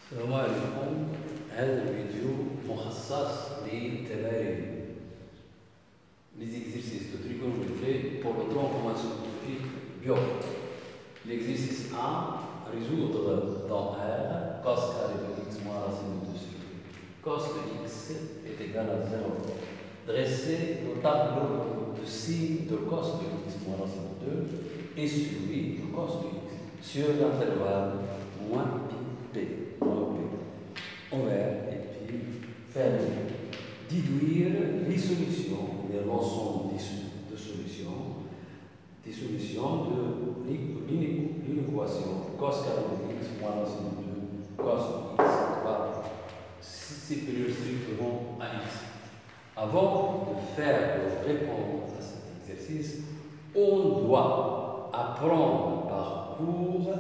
السلام عليكم. هذا الفيديو مخصص للتمارين les exercices de trigonométrie pour le transformation graphique bio. L'exercice 1, résoudre dans R cos carré de x moins racine de 2 sur cos de x est égal à 0. Dresser le tableau de signe de cos de x moins racine de 2 et celui de cos de x sur l'intervalle moins p. Ouvert et puis fermé. Déduire les solutions, l'ensemble de solutions, de l'inéquation cos carré de x moins racine de 2 cos de x égale supérieur strictement à x. Avant de répondre à cet exercice, on doit apprendre par cours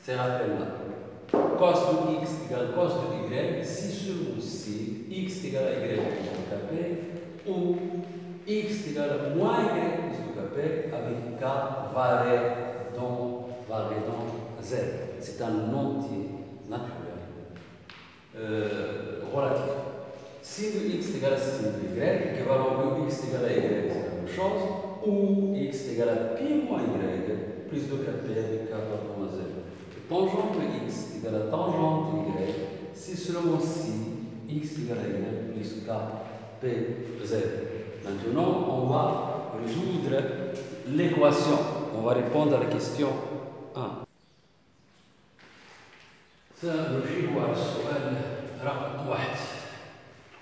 ces rappels-là. Cos de x égale cos de y, si seulement si x égale à y plus de kp, ou x égale à moins y plus de kp avec k varié dans z. C'est un entier naturel relatif. Si de x égale à sin de y, équivalent de x égale à y, c'est la même chose, ou x égale à pi moins y plus de kp avec k varié dans z. Tangente de x égale à tangente de y, si seulement si x égale à y plus k p z. Maintenant, on va résoudre l'équation. On va répondre à la question 1. سنجيب على السؤال رقم 1.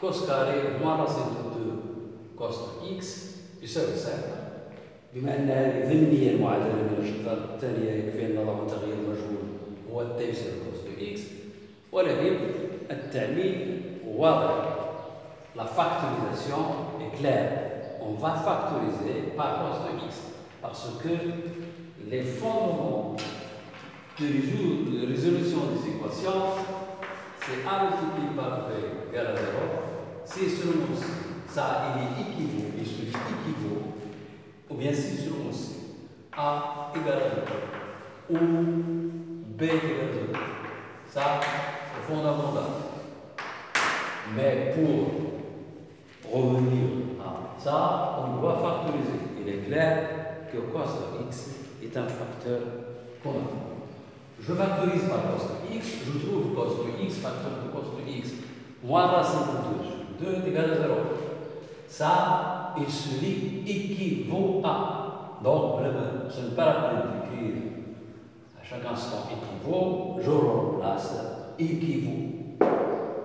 كوس كاري moins racine de 2 كوس x يساوي 0. بما أن هذه ضمنية المعادلة من الشرطة الثانية يكفي أن نضع تغيير المجهول هو التي يساوي كوس دو إكس، ولكن التعليل واضح. La factorisation est claire. On va factoriser par cos de x parce que les fondements de résolution des équations, c'est a multiplié par b égale à 0. Si seulement ça il est équivaut, il se équivaut, ou bien si seulement si a égale à 0 ou b égale à 0. Ça, c'est fondamental. Mais pour revenir à ça, on doit factoriser. Il est clair que cos de x est un facteur commun. Je factorise par cos de x, je trouve cos de x, facteur de cos de x, moins racine de 2 est égal à 0. Ça, il se lit équivaut à. Donc, ce n'est pas la peine d'écrire à chaque instant équivaut, je remplace équivaut.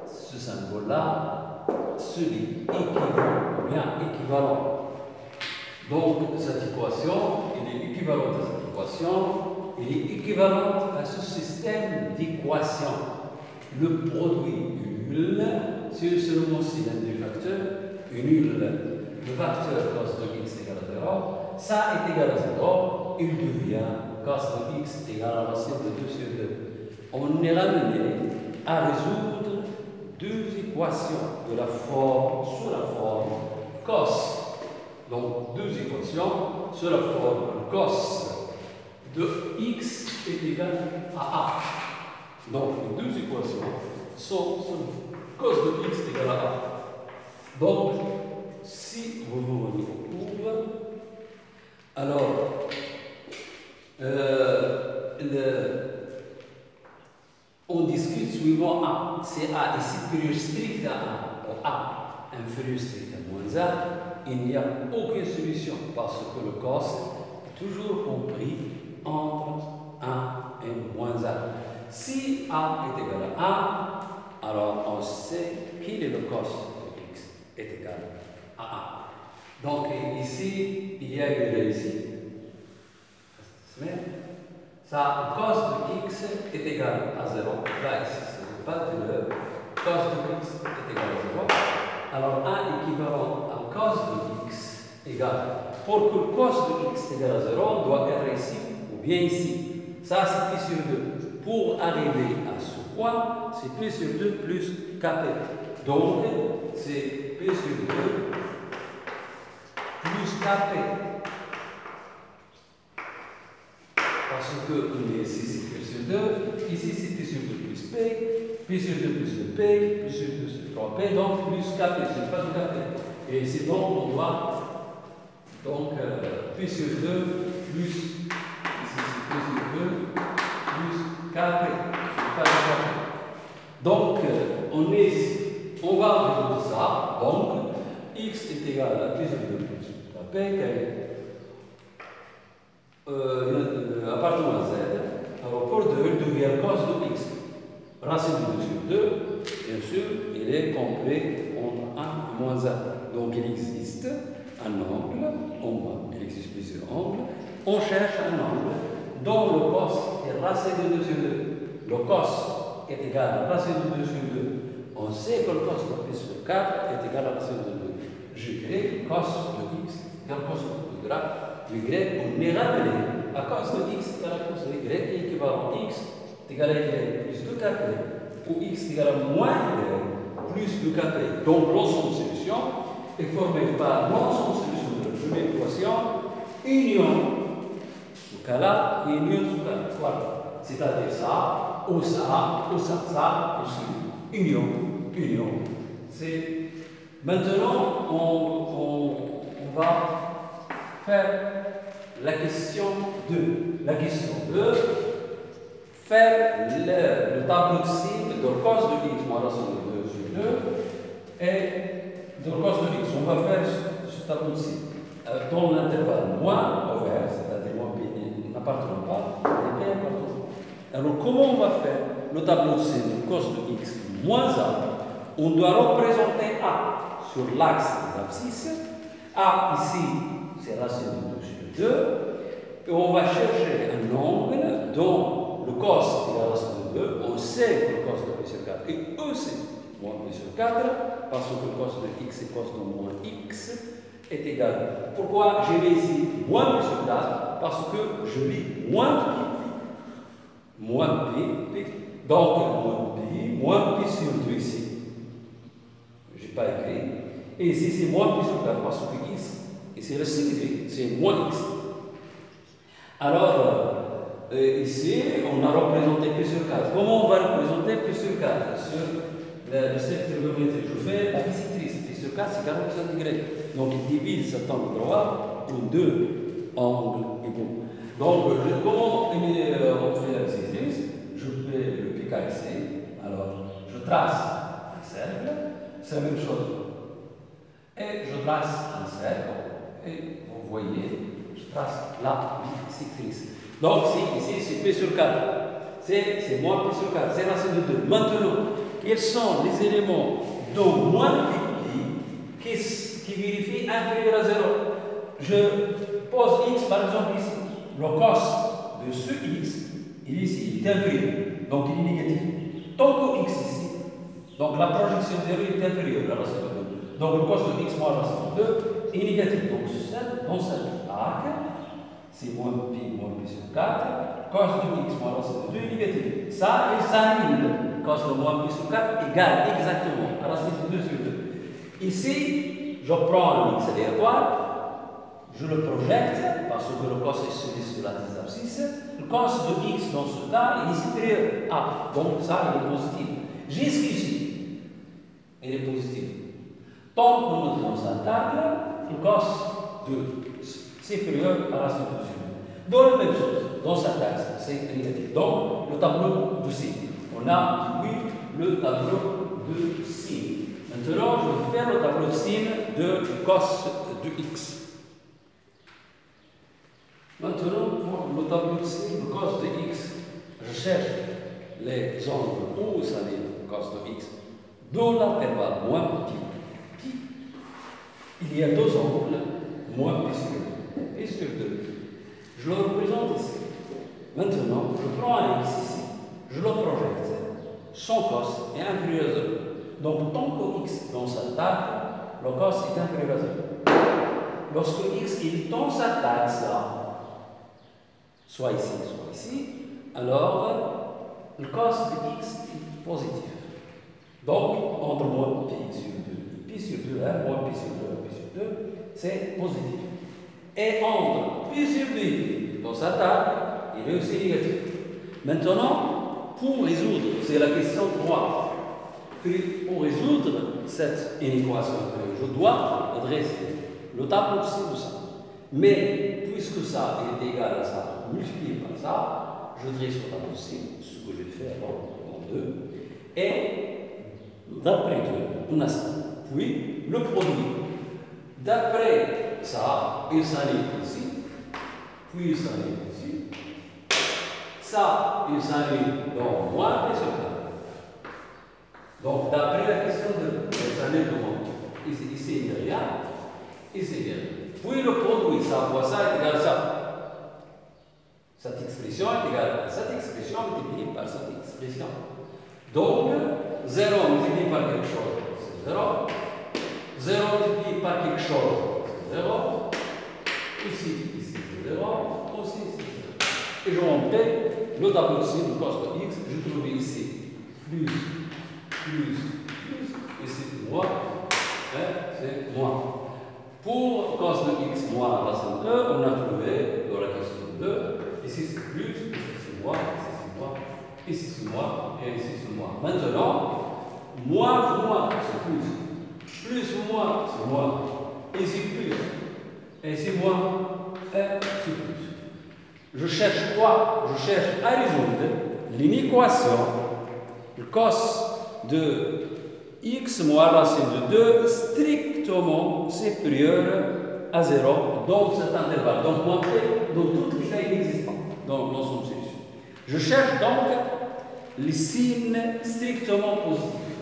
Ce symbole-là se lit équivaut ou bien équivalent. Donc, cette équation, elle est équivalente à cette équation. Il est équivalent à ce système d'équations. Le produit nul, c'est seulement si l'un des facteurs est nul. Le facteur cos de x égale à 0, ça est égal à 0, il devient cos de x égale à racine de 2 sur 2. On est ramené à résoudre deux équations de la forme, sous la forme cos. Donc, deux équations sous la forme cos de x est égal à a. Donc, les deux équations sont cos de x est égal à a. Donc, si vous vous remettez au cours, alors, on discute suivant a. Si a est supérieur strict à a, ou a inférieur strict à moins a, il n'y a aucune solution parce que le cos est toujours compris entre 1 et moins a. Si a est égal à a, alors on sait qu'il est le cos de x est égal à a. Donc ici, il y a une réussite. Ça, cos de x est égal à 0. Là, ici, c'est pas de l'heure. Cos de x est égal à 0. Alors, 1 équivalent à cos de x égale. Pour que le cos de x est égal à 0, on doit être ici ou bien ici. Ça, c'est pi sur 2. Pour arriver à ce point, c'est pi sur 2 plus kp. Donc, c'est pi sur 2 plus kp. Parce que ici c'est pi sur 2, ici c'est pi sur 2 plus p, P, P sur 2 plus le P, P sur 2 sur 3P, donc plus KP, c'est pas tout KP. Et c'est donc, on doit, donc, P sur 2 plus, ici c'est P sur 2, plus KP, c'est pas tout KP. Donc, on va résoudre ça, donc, X est égal à P sur 2 plus KP, appartenant à Z, alors pour 2, il devient cos de X. Racine de 2 sur 2, bien sûr, il est complet entre 1 et moins 1. Donc il existe un angle, en bas, il existe plusieurs angles. On cherche un angle dont le cos est racine de 2 sur 2. Le cos est égal à racine de 2 sur 2. On sait que le cos de P sur 4 est égal à racine de 2. Y, cos de X, égale cos de Y, on est rappelé à cos de X égale à cos de Y est équivalent X est égal à Y plus 2KP ou X est égal à moins Y plus 2KP. Donc l'ensemble de solution est formé par l'ensemble de solution de l'équation union ce cas-là et union ce cas-là. Voilà. C'est-à-dire ça, ou ça, ou ça, et union. Union. C'est. Maintenant, on va faire la question 2. La question 2, faire le tableau de signe de cos de X moins racine de 2 sur 2 et de cos de X. On va faire ce tableau de signe dans l'intervalle moins ouvert, c'est-à-dire moins P n'appartenant pas, et P appartenant. Alors, comment on va faire le tableau de signe de cos de X moins A? On doit représenter A sur l'axe des abscisses. A ici, c'est racine de 2 sur 2. Et on va chercher un angle dont le cos est la racine de 2. On sait que le cos de P sur 4 est aussi moins P sur 4, parce que le cos de X et cos de moins X est égal. Pourquoi j'ai mis ici moins P sur 4? Parce que je lis moins P. Moins P. Donc, moins P sur 2 ici. Je n'ai pas écrit. Et ici, c'est moins P sur 4 parce que X, et c'est le signe, c'est moins X. Alors, ici, on a représenté P sur 4. Comment on va représenter P sur 4 sur le cercle trigonométrique? Je fais la bisectrice. P sur 4, c'est 45 degrés. Donc, il divise cet angle droit en deux angles égaux. Donc, comment on fait la bisectrice? Je fais le PK ici. Alors, je trace un cercle. C'est la même chose. Et je trace un cercle. Et vous voyez, je trace la bisectrice. Donc, ici, c'est P sur 4. C'est moins P sur 4. C'est racine de 2. Maintenant, quels sont les éléments dont moins Pi qui vérifient inférieur à 0? Je pose X, par exemple, ici. Le cos de ce X, il est ici, il est inférieur. Donc, il est négatif. Tant que X ici, donc la projection 0 est inférieure à la racine de 2. Donc, le cos de X moins la racine de 2 est négatif. Donc, dans cet arc, c'est moins Pi sur 4. Cos de X moins la racine de 2 est négatif. Ça, il s'annule. Cos de moins Pi sur 4 égale exactement à la racine de 2 sur 2. Ici, je prends un X aléatoire. Je le projette, parce que le cos est celui sur la des abscisses. Le cos de X dans ce cas, il est supérieur à. Donc ça, il est positif. Jusqu'ici, il est positif. Tant que nous faisons sa table, le cos de supérieur à la racine de 2. Dans la même chose, dans sa taxe, c'est négatif. Donc, le tableau de signe. On a vu le tableau de signe. Maintenant, je vais faire le tableau de signe de cos de X. Maintenant, pour le tableau de signe de cos de X, je cherche les angles où ça est cos de X dans l'intervalle moins Pi. Il y a deux angles moins Pi sur 2. Je le représente ici. Maintenant, je prends un X ici, je le projette. Son cos est inférieur à 0. Donc, tant que X dans sa table, le cos est inférieur à 0. Lorsque X est dans sa taxe là, soit ici, alors le cos de X est positif. Donc, entre moins Pi sur 2, Pi sur 2, moins Pi sur 2, Pi sur 2, c'est positif. Et entre Pi sur 2 dans sa table, il est aussi négatif. Maintenant, pour résoudre c'est la question 3. Puis, pour résoudre cette inéquation, je dois adresser le tableau de ci ou ça. Mais, puisque ça est égal à ça, multiplié par ça, je dresse le tableau de ci, ce que j'ai fait avant en 2, et d'après 2, on a ça. Puis, le produit. D'après ça, il s'aligne ici, puis il s'aligne ici. Ça, il s'aligne dans moins et sur 4. Donc, d'après la question de il s'aligne dans ici, il n'y a rien, ici, il y a rien. Puis le produit, ça fois ça est égal à ça. Cette expression est égale à cette expression multipliée par cette expression. Donc, 0 multiplié par quelque chose, c'est 0. 0 multiplié par quelque chose, c'est 0. Ici, c'est 0. Aussi, c'est 0. Et je remplis le tableau de signe de cos de x. Je trouve ici plus, ici moins, c'est moins. Pour cos de x moins racine 2, on a trouvé dans la question 2, ici c'est plus, ici c'est moins, ici c'est moins, ici c'est moins, et ici c'est moins. Maintenant, moins fois moins, c'est plus ou moins, c'est moins, ici plus, et ici moins, et c'est plus. Je cherche quoi? Je cherche à résoudre l'inéquation, le cos de x moins racine de 2 strictement supérieur à 0 dans cet intervalle. Donc, moins P dans toutes les cas inexistants dans l'ensemble de solution. Je cherche donc les signes strictement positifs.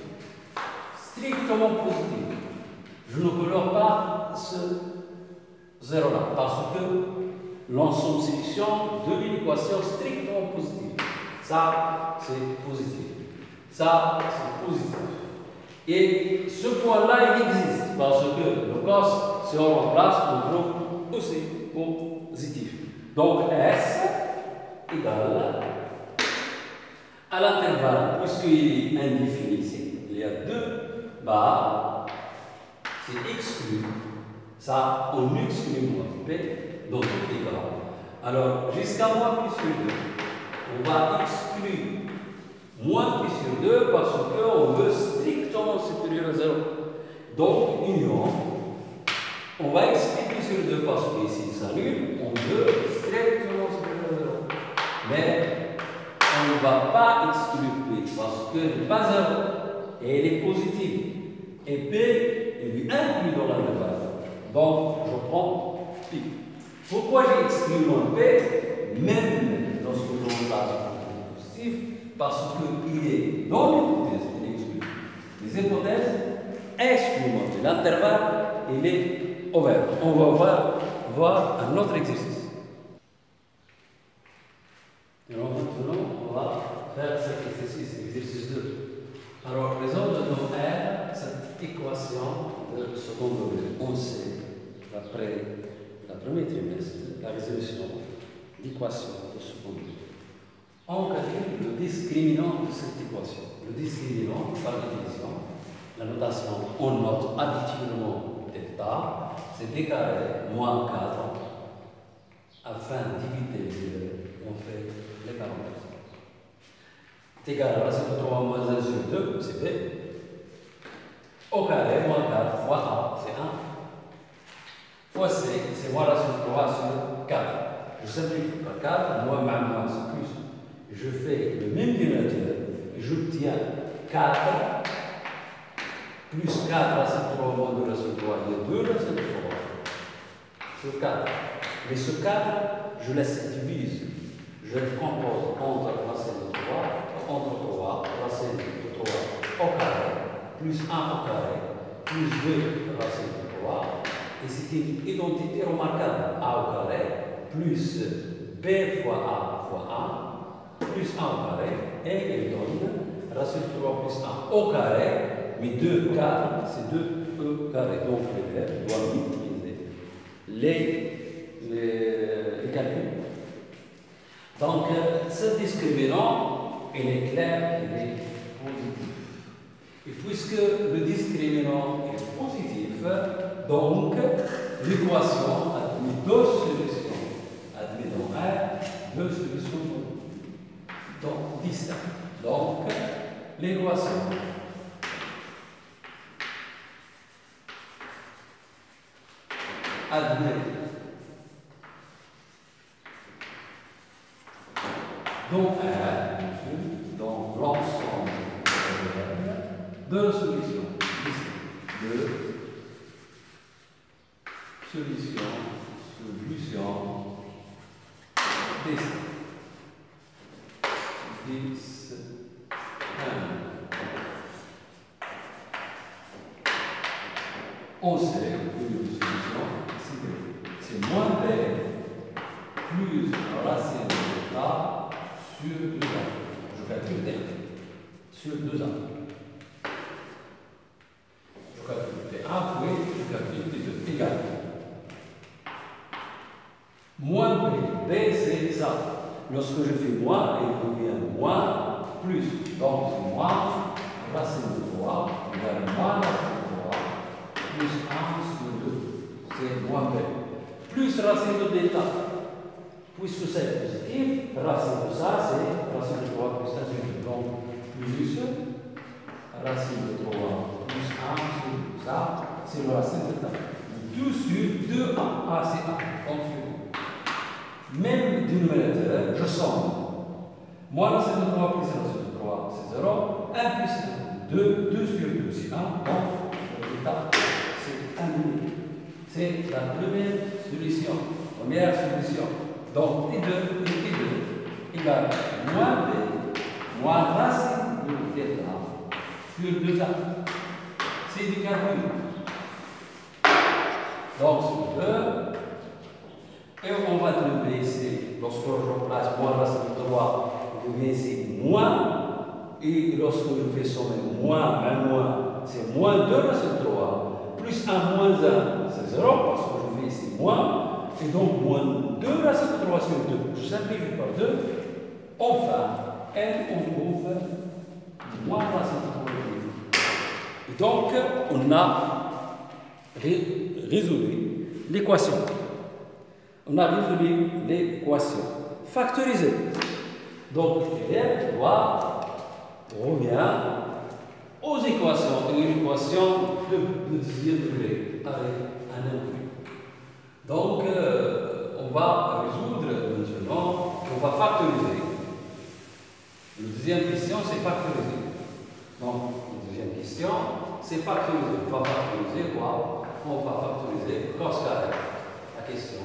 Strictement positifs. Je ne colore pas ce 0-là parce que l'ensemble de solution de l'inéquation strictement positive. Ça, c'est positif. Ça, c'est positif. Et ce point-là, il existe parce que le cos, si on remplace, on trouve aussi positif. Donc S égale à l'intervalle, puisqu'il est indéfini ici, il y a deux barres, c'est exclu. Ça, on exclut moins P dans tous les cas. Alors, jusqu'à moins pi sur 2, on va exclure moins pi sur 2 parce qu'on veut strictement supérieur à 0. Donc, union, on va exclure pi sur 2 parce qu'ici, ça s'annule, on veut strictement supérieur à 0. Mais, on ne va pas exclure P parce qu'elle n'est pas 0 et elle est positive. Et P, il est inclus dans l'intervalle. Donc, je prends pi. Pourquoi j'ai exclu mon P, même lorsque je remplace un positif? Parce qu'il est dans l'hypothèse, il est exclu. Les hypothèses excluent P. L'intervalle, il est ouvert. On va voir un autre exercice. Alors maintenant, on va faire cet exercice, exercice 2. Alors, résoudre dans R cette équation de second degré. On sait, après le premier trimestre, la résolution de l'équation de second degré. On calcule le discriminant de cette équation. Le discriminant, par définition, la notation, on note habituellement delta, c'est d carré moins 4, afin d'éviter les on fait les parenthèses. C'est égal à racine de 3 moins 1 sur 2, c'est B. Au carré, moins 4 fois 1, c'est 1. Fois C, c'est moins racine de 3 sur 4. Je simplifie par 4, moins moins, c'est plus. Je fais le même dénominateur, j'obtiens 4 plus 4 racine de 3 moins 2 racine de 3, il y a 2 racines de 3 sur 4. Mais ce 4, je laisse divise. Je le compose entre racine de 3, entre 3, racine de 3 au carré, plus 1 au carré, plus 2 racine de 3. Et c'est une identité remarquable. A au carré, plus B fois A fois 1, plus 1 au carré, et il donne racine de 3 plus 1 au carré, mais 2, 4, c'est 2 E carré. Donc l'élève doit utiliser les calculs. Donc, ce discriminant, il est clair, il est positif. Et puisque le discriminant est positif, donc l'équation admet deux solutions. Admet dans R deux solutions distinctes. Donc, l'équation admet donc dans l'ensemble de la solution des 10 on sait que une solution c'est moins b plus racine de a sur 2a. Je calcule d sur 2a. Je calcule d1 puis je calcule d2 égal. Moins b, b c'est ça. Lorsque je fais moins, il devient moins plus. Donc c'est moins racine de 3 égale moins racine de 3 plus 1 sur 2. C'est moins b. Plus racine de delta. Puisque c'est positif, racine de ça c'est racine de 3 plus 1 sur 2. Donc plus racine de 3 plus 1 sur 2. Ça c'est le racine de delta. 2 sur 2a. A c'est 1. Donc même du numérateur, je somme. Moins racine de 3 plus racine de 3, c'est 0. 1 plus 2, 2 sur 2, c'est 1. Donc, le résultat, c'est 1 demi. C'est la première solution. Donc, T2 égale moins B, moins racine de delta sur 2A. C'est du calcul. Donc, sur 2. Et on va trouver ici, lorsque je remplace moins racine de 3, je viens ici moins. Et lorsque je fais sommer moins, c'est moins 2 racine de 3. Plus 1 moins 1, c'est 0, parce que je fais ici moins. Et donc moins 2 racine de 3 sur 2. Je simplifie par 2. Enfin, on trouve moins racine de 3. Et donc, on a résolu l'équation. On a résolu l'équation factorisée. Donc, élève revient aux équations, une équation de deuxième degré avec un inclus. Donc, on va résoudre maintenant, on va factoriser. La deuxième question, c'est factoriser. Donc, la deuxième question, c'est factoriser. On va factoriser quoi? On va factoriser cos carré. La question.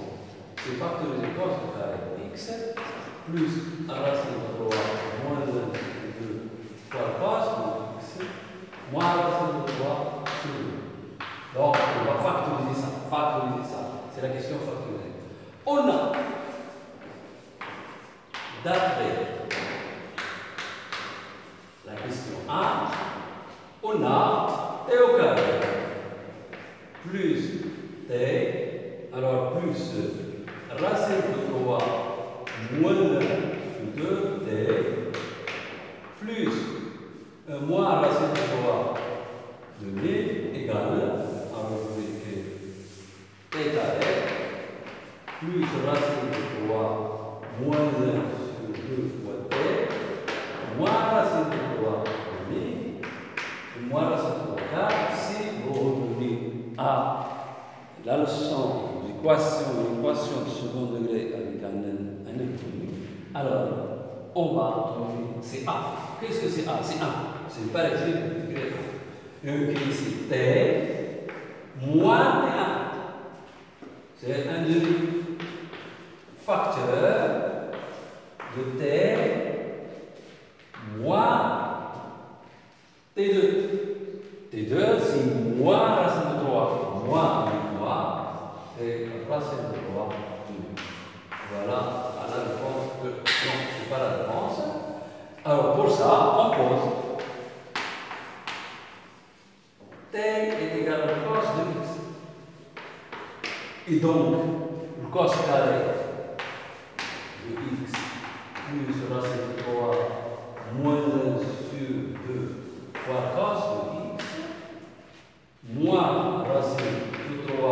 C'est factoriser cos carré x plus la racine de 3 moins 1 sur 2 fois cos x moins la racine de 3 sur 2. Donc, on va factoriser ça. C'est la question factorisée. On a, d'après la question 1, on a t au carré plus t, alors plus racine de 3 moins 1 sur 2t plus moins racine de 3 de 1000 égale, alors vous écrivez t carré plus racine de 3 moins 1 sur 2 fois t moins racine de 3 de 1000 et moins racine de 3 4. Si vous retournez à la leçon l'équation de second degré avec un inclus, alors on va trouver c'est A. Qu'est-ce que c'est A? C'est 1. C'est une parenthèse de degré 1. On écrit ici T moins T1. C'est un facteur de T moins T2. T2, c'est moins racine de 3. Moins et racine de 3. Voilà la réponse. Non, ce n'est pas la réponse. Alors pour ça, on pose t est égal au cos de x. Et donc, le cos carré de x plus racine de 3 moins 1 sur 2 fois cos de x moins racine de 3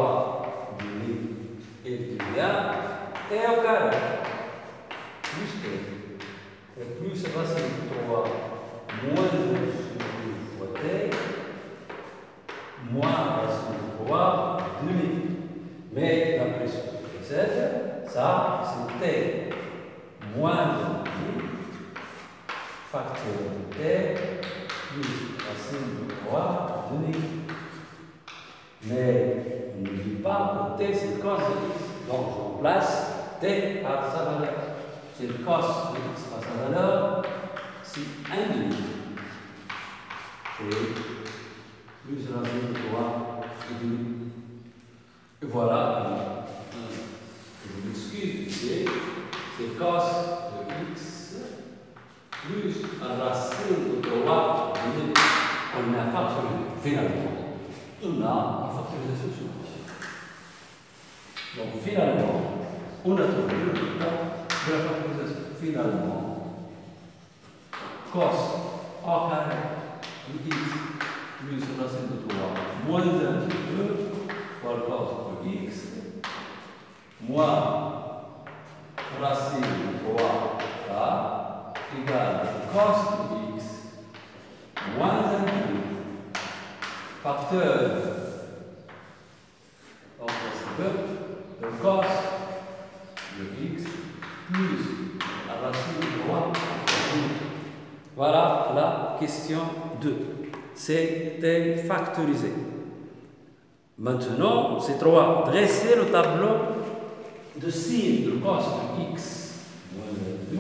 et bien t au carré plus t et plus racine de 3 moins 1 facteur de t plus racine de 3 demi. Mais on ne dit pas que t c'est le cos de x. Donc je remplace t par sa valeur. C'est le cos de x par sa valeur, c'est 1 demi. Et plus racine de 3 et demi. Et voilà, je m'excuse, c'est cos de x plus racine de 3 demi. On a factorisé finalement. On a une factorisation sur le. Donc finalement, on a trouvé le résultat de la factorisation. Finalement, cos a carré de x plus racine de 3 moins 1 sur 2 fois le cos de x moins racine de 3 a égale cos de x moins 1 facteur donc c'est le cos de x plus la racine de 3. Voilà la question 2. C'était factorisé. Maintenant, c'est 3. Dresser le tableau de signe de cos de x moins 1,5.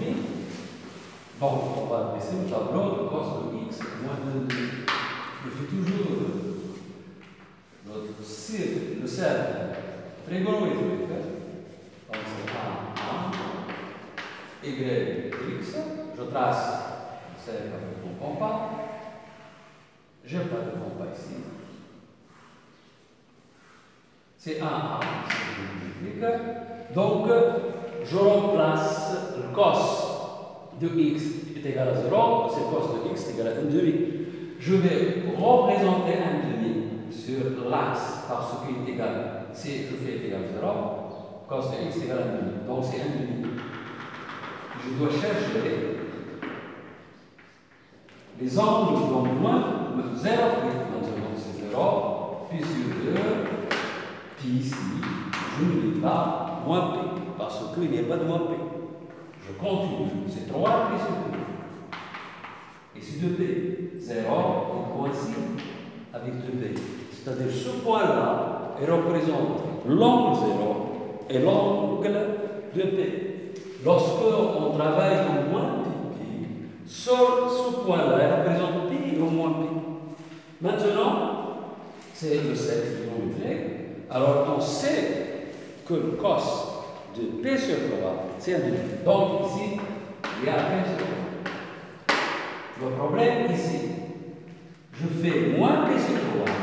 Donc, on va dresser le tableau de cos de x moins 1,5. Je fais toujours le cercle trigonométrique. Donc, c'est 1, y, x. Je trace le cercle avec mon compas. Je n'ai pas de compas ici. C'est 1, c'est trigonométrique. Donc, je remplace le cos de x est égal à 0, c'est cos de x est égal à 1,5. Je vais représenter 1,5 sur l'axe parce qu'il est égal, si je fais égal à 0, cos de x est égal à 1,5. Donc c'est 1,5. Je dois chercher les angles dont moins 0, maintenant c'est 0, pi sur 2, pi ici, je ne mets pas moins p, parce qu'il n'y a pas de moins p. Je continue, c'est 3 pi sur 2. Et c'est 2p. 0 est coïncide avec 2p. C'est-à-dire ce point-là représente l'angle 0 et l'angle 2p. Lorsque on travaille au moins pi, ce point-là représente pi au moins pi. Maintenant, c'est le cercle trigonométrique. Alors on sait que le cos de p sur 3, c'est 1,5. Donc ici, il y a p sur 3. Le problème ici, je fais moins p sur 3,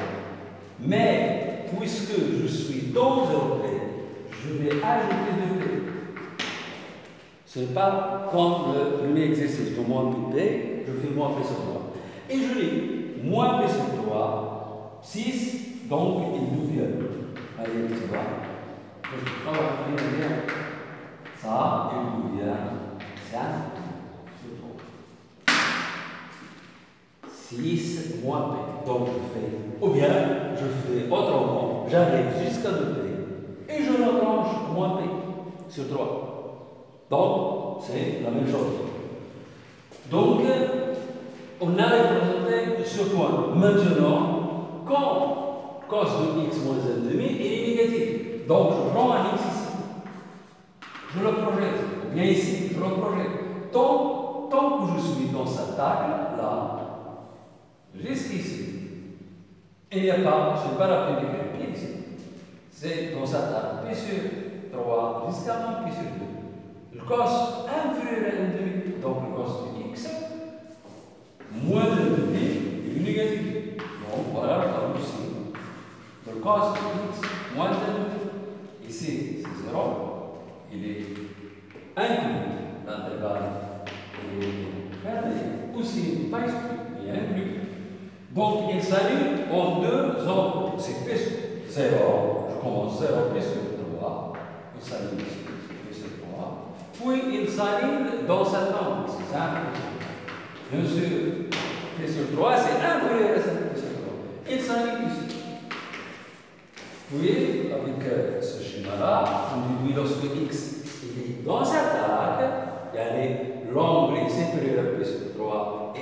mais puisque je suis dans 0p, je vais ajouter 2p. Ce n'est pas comme le premier exercice de moins p, je fais moins p sur 3. Et je dis moins p sur 3, 6, donc il nous vient. Allez, tu vois. On va faire bien. Ça, il nous vient 5 sur 3. 6 moins p. Donc je fais, ou bien je fais autrement, j'arrive jusqu'à 2p et je retranche moins p sur 3. Donc c'est la même chose. Donc on a représenté ce point. Maintenant, quand cos de x moins 1,5 est négatif, donc je prends un x ici, je le projette, bien ici, je le projette. Tant que je suis dans cette table là, jusqu'ici, il n'y a pas, je n'ai pas la perpendiculaire ici. C'est dans cette table, p sur 3 jusqu'à moins p sur 2. Le cos inférieur à 1,5, donc le cos de x, moins 1,5 est négatif. Donc voilà le tableau ici. Le cos de x, moins 1,5. Ici, c'est 0. Il est inclus. L'intervalle est fermé. Aussi, il n'est pas exclu. Il est inclus. Donc, il s'aligne en deux angles. C'est P sur 0. Je commence 0, P sur 3. Il s'aligne ici, P sur 3. Puis, il s'aligne dans cet angle. C'est simple. Bien sûr, P sur 3, c'est inférieur à P sur 3. Il s'aligne ici. Puis, avec ce schéma-là, on déduit lorsque x est dans cette arc, l'angle est supérieur à P sur 3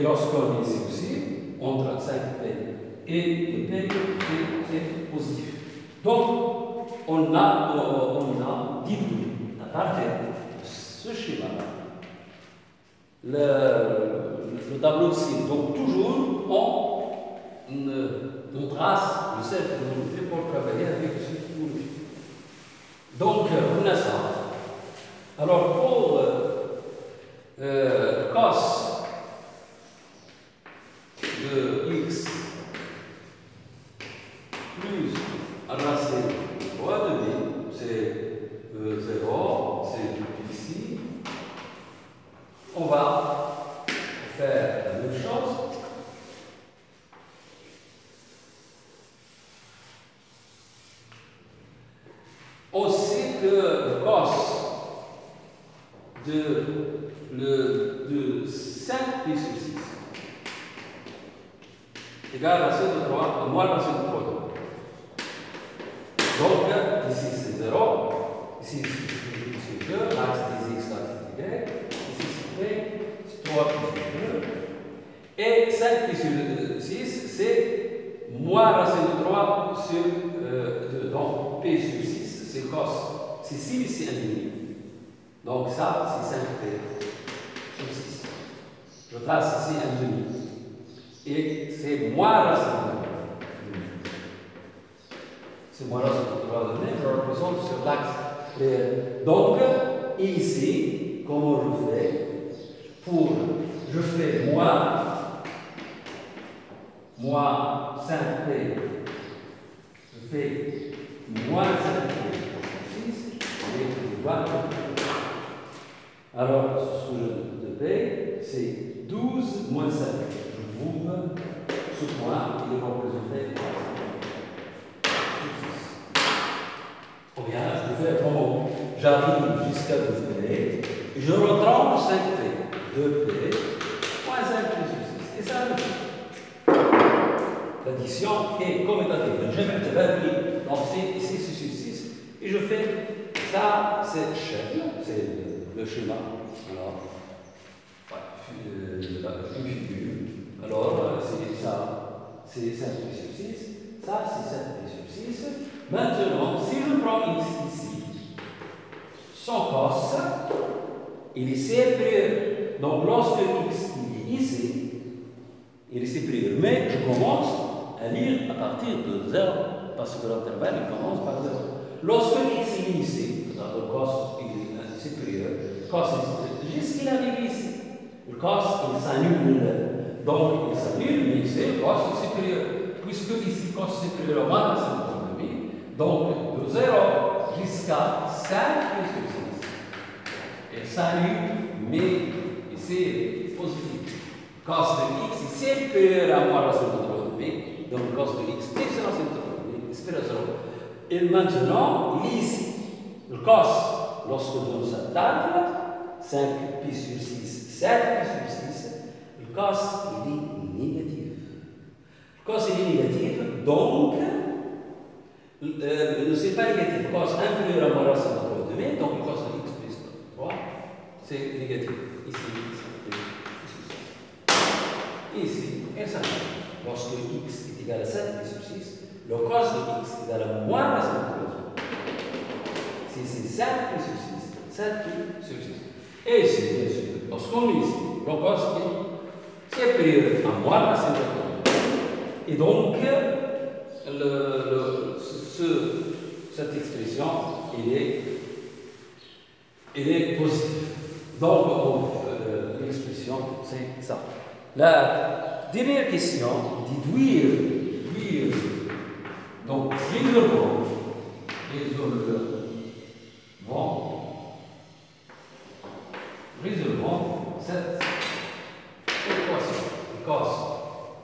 Et lorsqu'on est ici aussi, entre 5P et P, c'est positif. Donc, on a divisé à partir de ce schéma le tableau de signe. Donc, toujours, on trace le cercle de l'unité pour travailler avec ce typologie. Donc, on a ça. Alors, pour cos de x plus racine 3 de b, c'est 0, c'est ici. On va faire la même chose. On sait que le cos de 5pi sur 6 égale à racine de 3, à moins racine de 3. Donc, ici c'est 0, ici c'est 2, l'axe des x, l'axe des y, ici c'est 3 plus 2, et 5 pi sur 6, c'est moins racine de 3 sur 2. Donc, p sur 6, c'est cos, c'est 6 ici 1,5. Donc, ça, c'est 5p sur 6. Je trace ici 1,5. Et c'est moins racine de 3. C'est moins racine de 3 de je le représente sur l'axe réel. Donc, ici, comment je fais je fais moins 5p, je fais moins 5p sur 6, et voilà. Alors, ce que je fais, c'est 12 moins 5. Je trouve ce point qui est représenté par 6. Ou bien, je fais comment j'arrive jusqu'à 12p, et je retranche 5p, 2p, moins 5p sur 6. Et ça, l'addition est commutative. Je vais te valider. Donc, c'est 6 sur 6. Et je fais ça, c'est le schéma. Alors, une figure. Alors, c'est ça, c'est 5p sur 6. Ça, c'est 7p sur 6. Maintenant, si je prends x ici, son cos, il est supérieur. Donc, lorsque x est ici, il est supérieur. Mais je commence à lire à partir de 0, parce que l'intervalle commence par 0. Lorsque x est ici, le cos est supérieur, cos est supérieur, jusqu'il arrive ici. Le cos, il s'annule. Donc, il s'annule, mais ici, le cos est supérieur. Puisque ici, cos est supérieur à moins, c'est le premier. Donc, de 0 jusqu'à 5 sur 6. Il s'annule, mais ici, c'est positif. Cos de x est supérieur à moins racine de 3,5. Donc, cos de x est racine de 3,5. C'est supérieur à 0. Et maintenant, il est ici. Le cos, lorsque nous sommes à table, 5pi sur 6, 7pi sur 6, le cos, il est négatif. Le cos, il est négatif, donc, ce n'est pas négatif. Le cos inférieur à moins racine de 3,5, donc le cos de x plus 3, c'est négatif. Ici, ici, et ça. Lorsque x est égal à 7pi sur 6, le cos de x est égal à moins racine de 3,5. Si c'est 7pi sur 6, 7pi sur 6. Et ici, bien sûr, lorsqu'on est ici, le cos est supérieur à moins racine de 3,5. Et donc, cette expression, elle est positive. Donc, l'expression, c'est ça. La dernière question, déduire. Donc, résolvons cette équation. Cos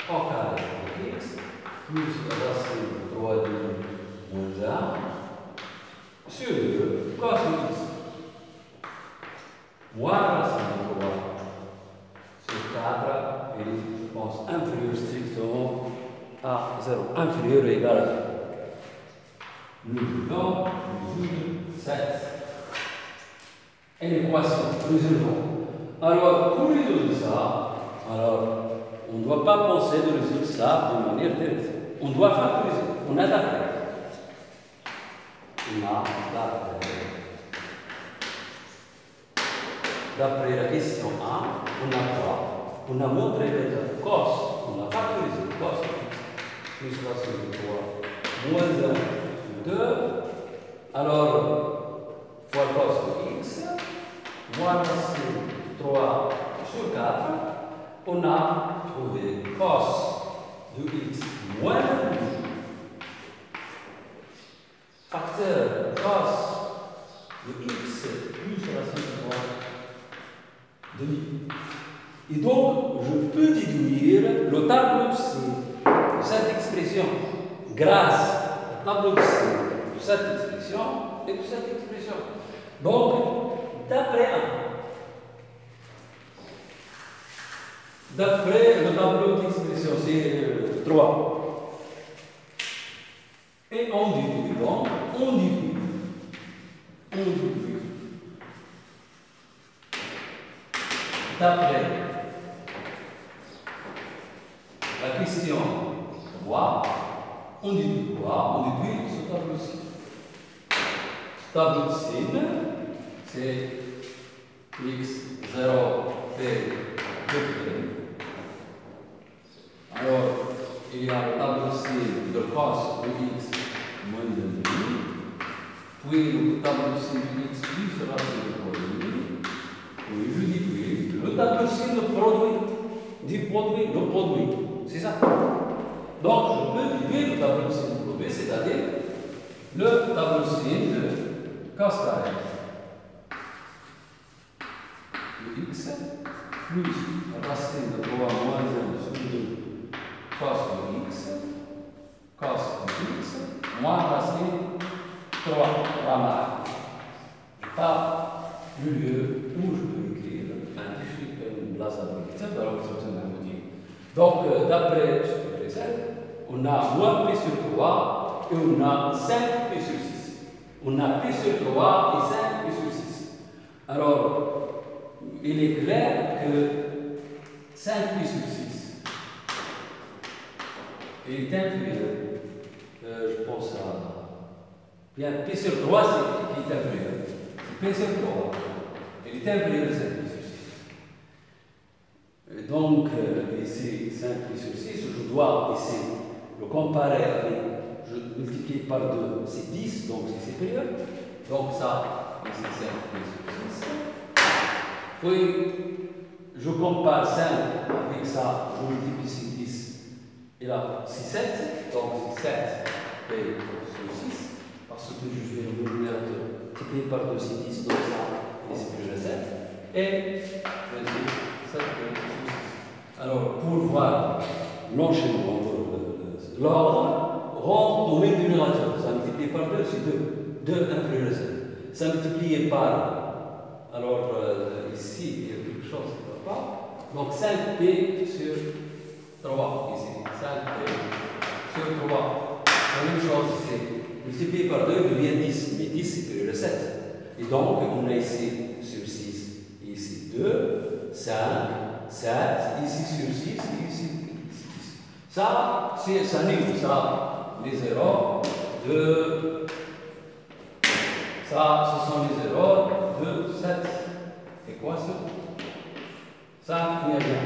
au carré de x plus racine de 3 de moins 1 sur 2 cos de x moins racine de 3 sur 4 et je pense inférieur strictement à 0. Inférieur ou égal à 0. Nous voulons résoudre cette équation. Résolvons. Alors, pour résoudre ça, alors On ne doit pas penser de résoudre ça de manière directe. On doit factoriser. On a d'après. D'après la question 1, on a quoi? On a montré l'état cos. On a factorisé cos plus racine de 3 moins 1 sur 2. Alors, fois cos de x moins racine de 3 sur 4. On a trouvé cos de x moins 1. Facteur cos de x plus racine de 3 demi. Et donc, je peux déduire le tableau C de cette expression grâce au tableau C de cette expression et de cette expression. Donc, d'après le tableau d'expression, c'est 3. Et on déduit donc, on déduit. D'après la question 3, on déduit quoi? On déduit ce tableau-ci. Ce tableau-ci, c'est x0 p de p. Alors, il y a le tableau-ci de cos de x moins 2,5, puis le tableau-ci de x plus racine de 3,5, puis je déduis le tableau-ci de produit, le produit, c'est ça. Donc, je peux déduire le tableau-ci de produit, c'est-à-dire le tableau-ci de cos carré de x plus racine de 3 moins 1 sur 2 cos de x moins racine 3 remarque. Je pars du lieu où je peux écrire un chiffre, une place à l'autre, alors que c'est un outil. Donc, d'après ce que précède, on a moins p sur 3 et on a 5 p sur 6. On a p sur 3 et 5 p sur 6. Alors, il est clair que 5 p sur 6 est inférieur. Je pense à. Bien, p sur 3, c'est qui est inférieur. C'est p sur 3. Il est inférieur à 5 p sur 6. Donc, ici, 5 p sur 6, je dois ici le comparer avec. Je multiplie par 2, c'est 10, donc c'est supérieur. Donc, ça, ici, 5 p sur 6. Puis, je compare 5 avec ça, je multiplie 10, et là, c'est 7, donc c'est 7 p sur 6, parce que je fais le numérateur multiplié par 2, c'est 10, donc ça, et c'est plus le 7, et 7 p sur 6. Alors, pour voir l'enchaînement, l'ordre, rendre au même numérateur, ça multiplié par 2, c'est 2, 2 inférieur à 7. Ça multiplié par alors, ici, il y a quelque chose qui ne va pas. Donc, 5p sur 3, ici. 5p sur 3. La même chose ici. Multiplié par 2 devient 10. Mais 10, c'est supérieur à 7. Et donc, on a ici sur 6. Ici 2, 5, 7. Ici sur 6, et ici 6. Ça, ça livre ça. Les zéros de. Ça, ce sont les zéros. 2, 7, et quoi ça? Ça, il n'y a rien.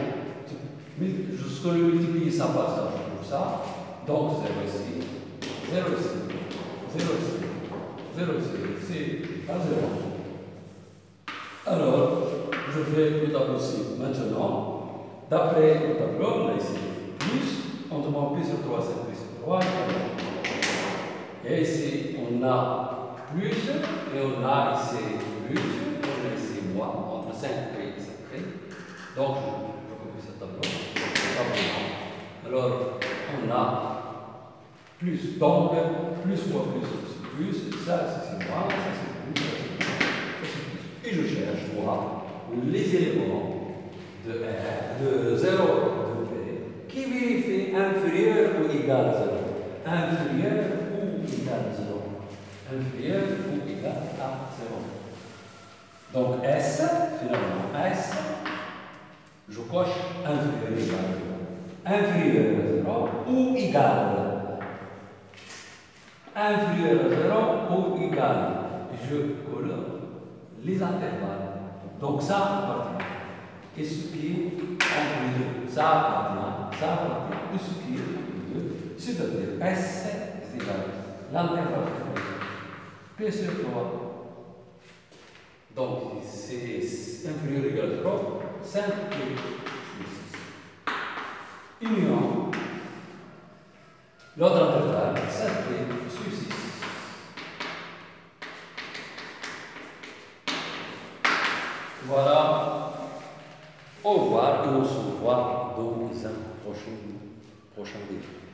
Jusqu'à le multiplier ça par ça, je trouve ça. Donc 0 ici, 0 ici, 0 ici, 0 ici, c'est à 0. Alors, je fais le tableau ici. Maintenant, d'après le tableau, on a ici plus, on demande plus sur 3, c'est plus sur 3, et ici, on a plus, et on a ici plus, on a ici moins, entre 5 et 5. Donc, je copie ce tableau. Alors, on a plus, donc, plus fois plus, ça c'est moins, ça c'est plus, ça c'est plus. Et je cherche, moi, les éléments de R, de 0 de P, qui vérifient inférieur ou égal à 0. Inférieur ou égal à 0. Inférieur ou égal à 0. Donc S, finalement S, je coche inférieur ou égal à 0. inférieur à 0 ou égal. Inférieur à 0 ou égal. Je colle les intervalles. Donc ça appartient. Et ce qui est entre les deux, ça appartient. Et ce qui est entre les deux, c'est-à-dire S c'est égal l'intervalle P sur 3. Donc c'est inférieur ou égal à 0, 5 plus 6. Union, l'autre intervalle, 7 sur 6. Voilà. Au revoir et on se revoit dans un prochain vidéo.